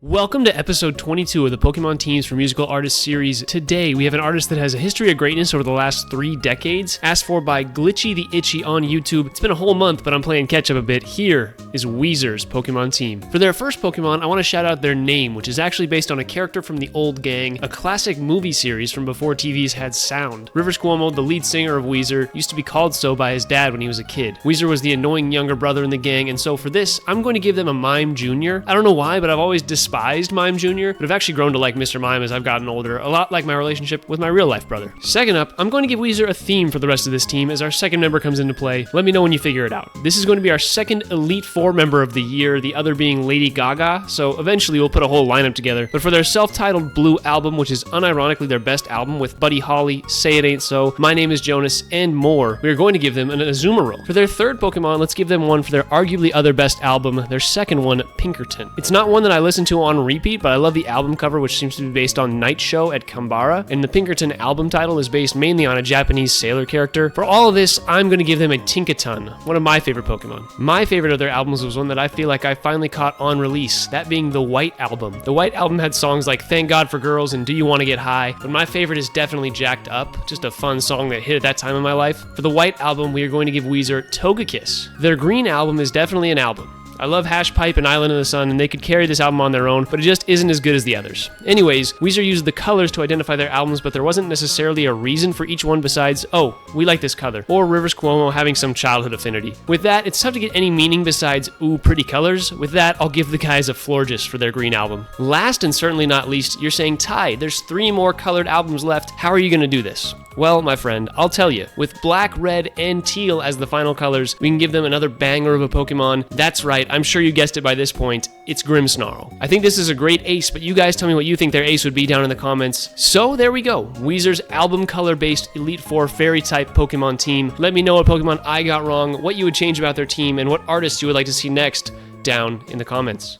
Welcome to episode 22 of the Pokemon Teams for Musical Artists series. Today, we have an artist that has a history of greatness over the last 3 decades, asked for by Glitchy the Itchy on YouTube. It's been a whole month, but I'm playing catch up a bit. Here is Weezer's Pokemon team. For their first Pokemon, I want to shout out their name, which is actually based on a character from The Old Gang, a classic movie series from before TVs had sound. Rivers Cuomo, the lead singer of Weezer, used to be called so by his dad when he was a kid. Weezer was the annoying younger brother in the gang, and so for this, I'm going to give them a Mime Jr. I don't know why, but I've always despised Mime Jr., but I've actually grown to like Mr. Mime as I've gotten older, a lot like my relationship with my real-life brother. Second up, I'm going to give Weezer a theme for the rest of this team as our second member comes into play. Let me know when you figure it out. This is going to be our second Elite Four member of the year, the other being Lady Gaga, so eventually we'll put a whole lineup together. But for their self-titled Blue album, which is unironically their best album with Buddy Holly, Say It Ain't So, My Name is Jonas, and more, we are going to give them an Azumarill. For their third Pokemon, let's give them one for their arguably other best album, their second one, Pinkerton. It's not one that I listen to on repeat, but I love the album cover, which seems to be based on Night Show at Kambara, and the Pinkerton album title is based mainly on a Japanese sailor character. For all of this, I'm going to give them a Tinkaton, one of my favorite Pokemon. My favorite of their albums was one that I feel like I finally caught on release, that being the White album. The White album had songs like Thank God for Girls and Do You Want to Get High, but my favorite is definitely Jacked Up, just a fun song that hit at that time in my life. For the White album, we are going to give Weezer Togekiss. Their Green album is definitely an album. I love Hash Pipe and Island in the Sun, and they could carry this album on their own, but it just isn't as good as the others. Anyways, Weezer used the colors to identify their albums, but there wasn't necessarily a reason for each one besides, oh, we like this color, or Rivers Cuomo having some childhood affinity. With that, it's tough to get any meaning besides, ooh, pretty colors. With that, I'll give the guys a Florges for their Green album. Last and certainly not least, you're saying, Ty, there's 3 more colored albums left. How are you going to do this? Well, my friend, I'll tell you. With black, red, and teal as the final colors, we can give them another banger of a Pokemon. That's right, I'm sure you guessed it by this point. It's Grimmsnarl. I think this is a great ace, but you guys tell me what you think their ace would be down in the comments. So there we go. Weezer's album color-based Elite Four fairy-type Pokemon team. Let me know what Pokemon I got wrong, what you would change about their team, and what artists you would like to see next down in the comments.